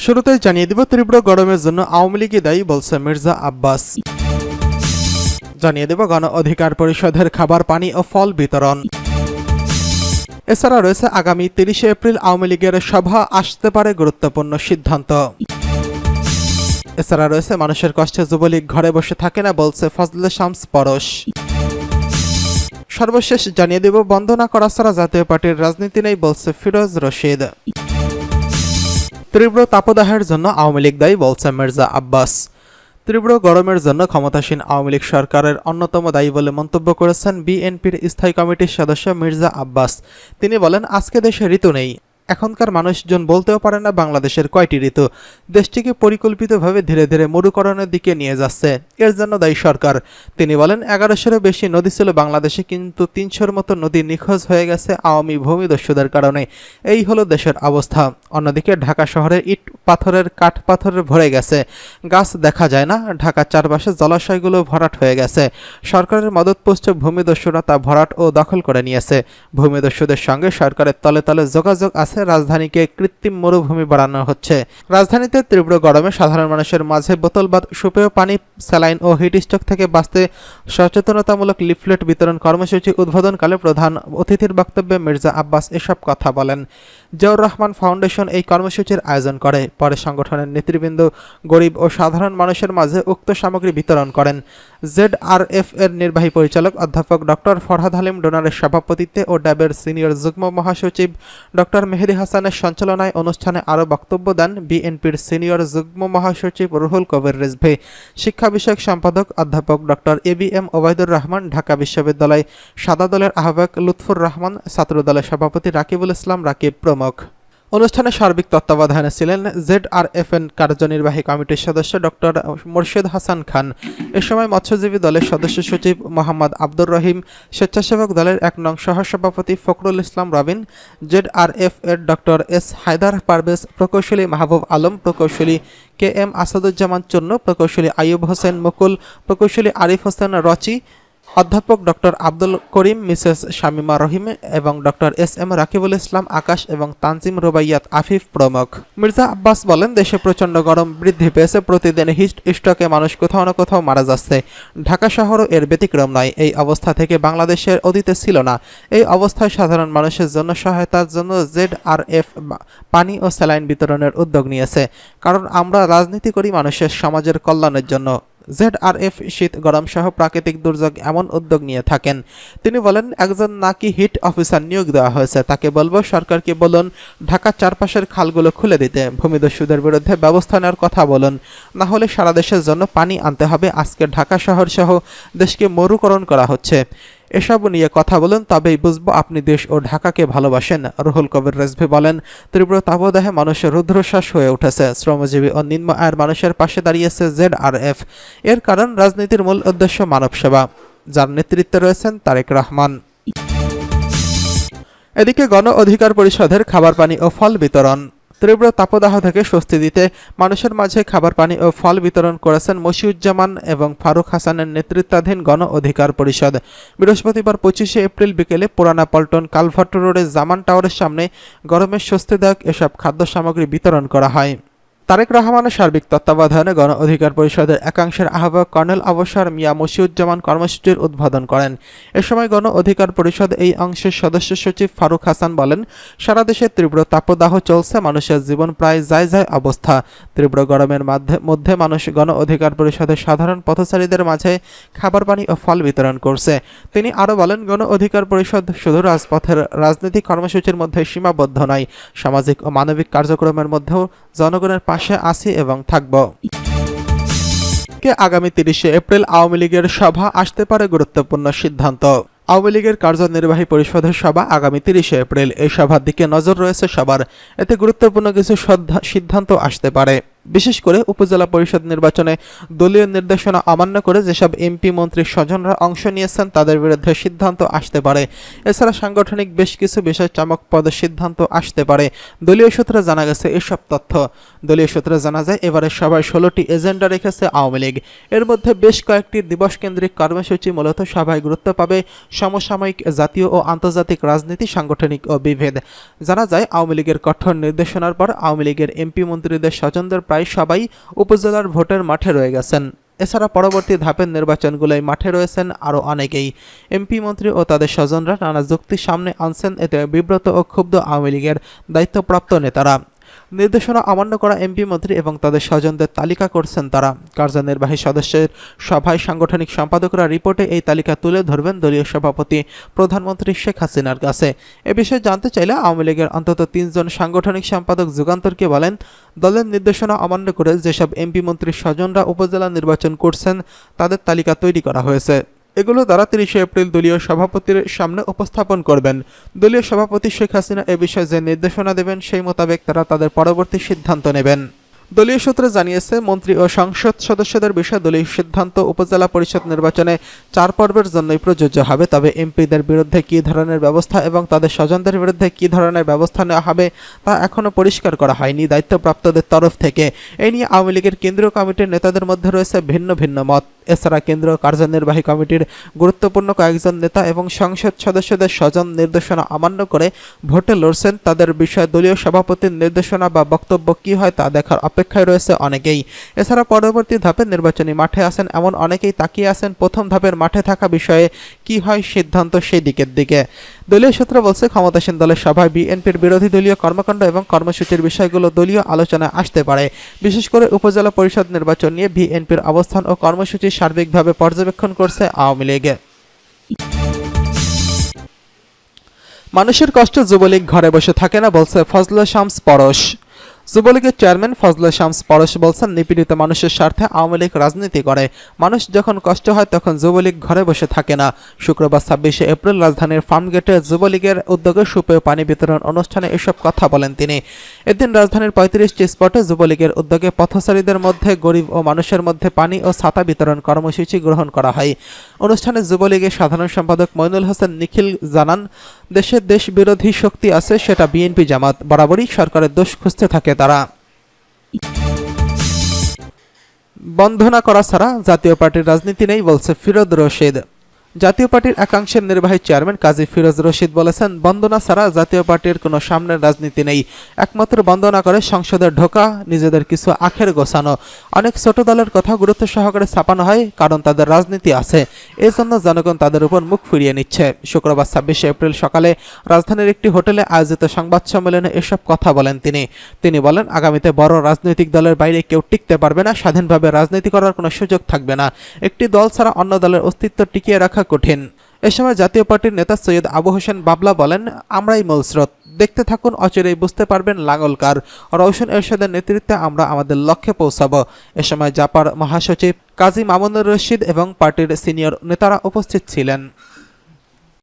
শুরুতেই জানিয়ে দিব তীব্র গরমের জন্য আওয়ামী লীগই দায়ী বলছে মির্জা আব্বাস। জানিয়ে দেব গণ অধিকার পরিষদের খাবার পানি ও ফল বিতরণ। এছাড়া রয়েছে আগামী 30 এপ্রিল আওয়ামী লীগের সভা, আসতে পারে গুরুত্বপূর্ণ সিদ্ধান্ত। এছাড়া রয়েছে মানুষের কষ্টে যুবলীগ ঘরে বসে থাকে না বলছে ফজলে শামস পরশ। সর্বশেষ জানিয়ে দেব বন্ধ না করা ছাড়া জাতীয় পার্টির রাজনীতি নেই বলছে ফিরোজ রশিদ। তীব্র তাপদাহের জন্য আওয়ামী লীগ দায়ী বলছে মির্জা আব্বাস। তীব্র গরমের জন্য ক্ষমতাসীন আওয়ামী লীগ সরকারের অন্যতম দায়ী বলে মন্তব্য করেছেন বিএনপির স্থায়ী কমিটির সদস্য মির্জা আব্বাস। তিনি বলেন, আজকে দেশে ঋতু নেই। এখনকার মানুষজন বলতেও পারে না বাংলাদেশের কয়টি ঋতু। দেশটিকে পরিকল্পিতভাবে ধীরে ধীরে মরুকরণের দিকে নিয়ে যাচ্ছে, এর জন্য দায়ী সরকার। তিনি বলেন, 1100-এরও বেশি নদী ছিল বাংলাদেশে, কিন্তু 300-র মতো নদী নিখোঁজ হয়ে গেছে আওয়ামী ভূমিদস্যুদের কারণে। এই হলো দেশের অবস্থা। অন্যদিকে ঢাকা শহরে ইট পাথরের কাঠ পাথরে ভরে গেছে, গাছ দেখা যায় না। ঢাকার চারপাশে জলাশয়গুলো ভরাট হয়ে গেছে। সরকারের মদতপুষ্ট ভূমিদস্যুরা তা ভরাট ও দখল করে নিয়েছে। ভূমিদস্যুদের সঙ্গে সরকারের তলে তলে যোগাযোগ আছে। রাজধানীকে কৃত্রিম মরুভূমি বানানো হচ্ছে। রাজধানীতে তীব্র গরমে সাধারণ মানুষের মাঝে বোতলবাদ সুপেয় পানি, স্যালাইন ও হিটস্ট্রোক থেকে বাঁচতে সচেতনতামূলক লিফলেট বিতরণ কর্মসূচি উদ্বোধনকালে প্রধান অতিথির বক্তব্যে মির্জা আব্বাস এসব কথা বলেন। জিয়াউর রহমান ফাউন্ডেশন এই কর্মসূচির আয়োজন করে। পরে সংগঠনের নেতৃবৃন্দ গরিব ও সাধারণ মানুষের মাঝে উক্ত সামগ্রী বিতরণ করেন। ZRF এর নির্বাহী পরিচালক অধ্যাপক ডক্টর ফরহাদ হালিম ডোনারের সভাপতিত্বে ও ড্যাবের সিনিয়র যুগ্ম মহাসচিব ডক্টর মেহেদী হাসানের সঞ্চালনায় অনুষ্ঠানে আরও বক্তব্য দেন বিএনপির সিনিয়র যুগ্ম মহাসচিব রুহুল কবির রিজভী, শিক্ষা বিষয়ক সম্পাদক অধ্যাপক ডক্টর ABM ওবায়দুর রহমান, ঢাকা বিশ্ববিদ্যালয় সাদা দলের আহ্বায়ক লুৎফুর রহমান, ছাত্র দলের সভাপতি রাকিবুল ইসলাম রাকিব প্রমুখ। অনুষ্ঠানে সার্বিক তত্ত্বাবধানে ছিলেন ZRF এর কার্যনির্বাহী কমিটির সদস্য ডক্টর মোর্শেদ হাসান খান। এ সময় মৎস্যজীবী দলের সদস্য সচিব মোহাম্মদ আব্দুর রহিম, স্বেচ্ছাসেবক দলের 1 নং সহসভাপতি ফখরুল ইসলাম রবিন, ZRF এর ডক্টর S হায়দার পারভেজ, প্রকৌশলী মাহবুব আলম, প্রকৌশলী KM আসাদুজ্জামান চুন্নু, প্রকৌশলী আইয়ুব হোসেন মুকুল, প্রকৌশলী আরিফ হোসেন রচি, অধ্যাপক ডক্টর আব্দুল করিম, মিসেস শামিমা রহিম এবং ডক্টর SM রাকিবুল ইসলাম আকাশ এবং তানজিম রুবাইয়াত আফিফ প্রমুখ। মির্জা আব্বাস বলেন, দেশে প্রচণ্ড গরম বৃদ্ধি পেয়েছে। প্রতিদিন হিট স্ট্রোকে মানুষ কোথাও না কোথাও মারা যাচ্ছে। ঢাকা শহরও এর ব্যতিক্রম নয়। এই অবস্থা থেকে বাংলাদেশের অতীতে ছিল না। এই অবস্থায় সাধারণ মানুষের জন্য সহায়তার জন্য ZRF পানি ও স্যালাইন বিতরণের উদ্যোগ নিয়েছে। কারণ আমরা রাজনীতি করি মানুষের সমাজের কল্যাণের জন্য। ZRF শীত গরম সহ প্রাকৃতিক দুর্যোগ এমন উদ্যোগ নিয়ে থাকেন। তিনি বলেন, একজন নাকি হিট অফিসার নিয়োগ দেওয়া হয়েছে, তাকে বলবো সরকারকে বলুন ঢাকার চারপাশের খালগুলো খুলে দিতে, ভূমিদস্যুদের বিরুদ্ধে ব্যবস্থা নেওয়ার কথা বলুন, না হলে সারা দেশের জন্য পানি আনতে হবে। আজকে ঢাকা শহর সহ দেশকে মরুকরণ করা হচ্ছে। এসব নিয়ে কথা বলুন, তবেই বুঝবো আপনি দেশ ও ঢাকাকে ভালোবাসেন। রুহুল কবির রিজভী বলেন, তীব্র তাপদাহে মানুষের রুদ্রশ্বাস হয়ে উঠেছে। শ্রমজীবী ও নিম্ন আয়ের মানুষের পাশে দাঁড়িয়েছে ZRF। এর কারণ রাজনীতির মূল উদ্দেশ্য মানব সেবা, যার নেতৃত্বে রয়েছেন তারেক রহমান। এদিকে গণ অধিকার পরিষদের খাবার পানি ও ফল বিতরণ। তীব্র তাপদাহ থেকে স্বস্তি দিতে মানুষের মাঝে খাবার পানি ও ফল বিতরণ করেছেন মশিউজ্জামান এবং ফারুক হাসানের নেতৃত্বাধীন গণ অধিকার পরিষদ। বৃহস্পতিবার 25 এপ্রিল বিকেলে পুরানা পল্টন কালভার্ট রোডে জামান টাওয়ারের সামনে গরমের স্বস্তিদায়ক এসব খাদ্য সামগ্রী বিতরণ করা হয়। তারেক রহমানের সার্বিক তত্ত্বাবধানে গণ অধিকার পরিষদের একাংশের আহ্বায়ক কর্নেল অবসর মিয়া মশিউজ্জামান কর্মসূচির উদ্বোধন করেন। এ সময় গণ অধিকার পরিষদ এই অংশের সদস্য সচিব ফারুক হাসান বলেন, সারা দেশে তীব্র তাপদাহ চলছে, মানুষের জীবন প্রায় যায় যায় অবস্থা। তীব্র গরমের মধ্যে মানুষ গণ অধিকার পরিষদের সাধারণ পথচারীদের মাঝে খাবার পানি ও ফল বিতরণ করছে। তিনি আরও বলেন, গণ অধিকার পরিষদ শুধু রাজপথের রাজনৈতিক কর্মসূচির মধ্যে সীমাবদ্ধ নয়, সামাজিক ও মানবিক কার্যক্রমের মধ্যেও জনগণের পাশে আছি এবং থাকব। আগামী 30 এপ্রিল আওয়ামী লীগের সভা, আসতে পারে গুরুত্বপূর্ণ সিদ্ধান্ত। আওয়ামী লীগের কার্যনির্বাহী পরিষদের সভা আগামী 30 এপ্রিল। এই সভার দিকে নজর রয়েছে সবার। এতে গুরুত্বপূর্ণ কিছু সিদ্ধান্ত আসতে পারে। বিশেষ করে উপজেলা পরিষদ নির্বাচনে দলীয় নির্দেশনা অমান্য করে যেসব এমপি মন্ত্রী স্বজনরা অংশ নিয়েছেন তাদের বিরুদ্ধে সিদ্ধান্ত আসতে পারে। এছাড়া সাংগঠনিক বেশ কিছু বিষয় চমকপ্রদ সিদ্ধান্ত আসতে পারে। দলীয় সূত্রে জানা গেছে এসব তথ্য। দলীয় সূত্রে জানা যায় এবারে সভায় 16টি এজেন্ডা রেখেছে আওয়ামী লীগ। এর মধ্যে বেশ কয়েকটি দিবসকেন্দ্রিক কর্মসূচি মূলত সভায় গুরুত্ব পাবে সমসাময়িক জাতীয় ও আন্তর্জাতিক রাজনীতি, সাংগঠনিক ও বিভেদ। জানা যায় আওয়ামী লীগের কঠোর নির্দেশনার পর আওয়ামী লীগের এমপি মন্ত্রীদের স্বজনদের প্রায় সবাই উপজেলার ভোটের মাঠে রয়ে গেছেন। এছাড়া পরবর্তী ধাপের নির্বাচনগুলোয় মাঠে রয়েছেন আরও অনেকেই। এমপি মন্ত্রী ও তাদের স্বজনরা নানা যুক্তি সামনে আনছেন, এতে বিব্রত ও ক্ষুব্ধ আওয়ামী লীগের দায়িত্বপ্রাপ্ত নেতারা। নির্দেশনা অমান্য করা এমপি মন্ত্রী এবং তাদের স্বজনদের তালিকা করছেন তারা। কার্যনির্বাহী সদস্যের সভায় সাংগঠনিক সম্পাদকরা রিপোর্টে এই তালিকা তুলে ধরবেন দলীয় সভাপতি প্রধানমন্ত্রী শেখ হাসিনার কাছে। এ বিষয়ে জানতে চাইলে আওয়ামী লীগের অন্তত 3 জন সাংগঠনিক সম্পাদক যুগান্তরকে বলেন, দলের নির্দেশনা অমান্য করে যেসব এমপি মন্ত্রীর স্বজনরা উপজেলা নির্বাচন করছেন তাদের তালিকা তৈরি করা হয়েছে। এগুলো তারা 30 এপ্রিল দলীয় সভাপতির সামনে উপস্থাপন করবেন। দলীয় সভাপতি শেখ হাসিনা এ বিষয়ে যে নির্দেশনা দেবেন সেই মোতাবেক তারা তাদের পরবর্তী সিদ্ধান্ত নেবেন। দলীয় সূত্রে জানিয়েছে মন্ত্রী ও সংসদ সদস্যদের বিষয়ে দলীয় সিদ্ধান্ত উপজেলা পরিষদ নির্বাচনে 4 পর্বের জন্যই প্রযোজ্য হবে। তবে এমপিদের বিরুদ্ধে কী ধরনের ব্যবস্থা এবং তাদের স্বজনদের বিরুদ্ধে কী ধরনের ব্যবস্থা নেওয়া হবে তা এখনও পরিষ্কার করা হয়নি দায়িত্বপ্রাপ্তদের তরফ থেকে। এই নিয়ে আওয়ামী লীগের কেন্দ্রীয় কমিটির নেতাদের মধ্যে রয়েছে ভিন্ন ভিন্ন মত। এছাড়া কেন্দ্রীয় কার্যনির্বাহী কমিটির গুরুত্বপূর্ণ কয়েকজন নেতা এবং সংসদ সদস্যদের স্বজন নির্দেশনা অমান্য করে ভোটে লড়ছেন। তাদের বিষয়ে দলীয় সভাপতির নির্দেশনা বা বক্তব্য কী হয় তা দেখার অপেক্ষায় রয়েছে অনেকেই। এছাড়া পরবর্তী ধাপে নির্বাচনী মাঠে আছেন এমন অনেকেই তাকিয়ে আছেন প্রথম ধাপের মাঠে থাকা বিষয়ে কী হয় সিদ্ধান্ত সেই দিকে। দলীয় সূত্র বলছে, ক্ষমতাসীন দলের সভায় বিএনপির বিরোধী দলীয় কর্মকাণ্ড এবং কর্মসূচির বিষয়গুলো দলীয় আলোচনায় আসতে পারে। বিশেষ করে উপজেলা পরিষদ নির্বাচন নিয়ে বিএনপির অবস্থান ও কর্মসূচি সার্বিকভাবে পর্যবেক্ষণ করছে আওয়ামী লীগ। মানুষের কষ্ট যুবলীগ ঘরে বসে থাকে না বলছে ফজলে শামস পরশ। যুবলীগের চেয়ারম্যান ফজলে শামস পরশ বলছেন, নিপীড়িত মানুষের স্বার্থে আওয়ামী লীগ রাজনীতি করে। মানুষ যখন কষ্ট হয় তখন যুবলীগ ঘরে বসে থাকে না। শুক্রবার 26 এপ্রিল রাজধানীর ফার্মগেটে যুবলীগের উদ্যোগে সুপেয় পানি বিতরণ অনুষ্ঠানে এসব কথা বলেন তিনি। এদিন রাজধানীর 35টি স্পটে যুবলীগের উদ্যোগে পথচারীদের মধ্যে গরিব ও মানুষের মধ্যে পানি ও ছাতা বিতরণ কর্মসূচি গ্রহণ করা হয়। অনুষ্ঠানে যুবলীগের সাধারণ সম্পাদক মইনুল হোসেন নিখিল জানান, দেশে দেশ বিরোধী শক্তি আছে, সেটা বিএনপি জামাত। বরাবরই সরকারের দোষ খুঁজতে থাকে তারা। বন্দনা করা ছাড়া জাতীয় পার্টির রাজনীতি নেই বলছে ফিরোজ রশিদ। জাতীয় পার্টির একাংশের নির্বাহী চেয়ারম্যান কাজী ফিরোজ রশিদ বলেছেন, বন্দনা ছাড়া জাতীয় পার্টির কোনো সামনের রাজনীতি নেই। একমাত্র বন্দনা করে সংসদে ঢোকা, নিজেদের কিছু আখের গোছানো। অনেক ছোট দলের কথা গুরুত্ব সহকারে ছাপানো হয়, কারণ তাদের রাজনীতি আছে। এজন্য জনগণ তাদের উপর মুখ ফিরিয়ে নিচ্ছে। শুক্রবার 26 এপ্রিল সকালে রাজধানীর একটি হোটেলে আয়োজিত সংবাদ সম্মেলনে এসব কথা বলেন তিনি বলেন, আগামীতে বড় রাজনৈতিক দলের বাইরে কেউ টিকতে পারবে না, স্বাধীনভাবে রাজনীতি করার কোনো সুযোগ থাকবে না। একটি দল ছাড়া অন্য দলের অস্তিত্ব টিকিয়ে রাখা কঠিন। এ সময় জাতীয় পার্টির নেতা সৈয়দ আবু হোসেন বাবলা বলেন, আমরাই মূল স্রোত, দেখতে থাকুন, অচিরেই বুঝতে পারবেন লাঙ্গলকার। রওশন এরশাদের নেতৃত্বে আমরা আমাদের লক্ষ্যে পৌঁছাবো। এ সময় জাপার মহাসচিব কাজী মামুনুর রশিদ এবং পার্টির সিনিয়র নেতারা উপস্থিত ছিলেন।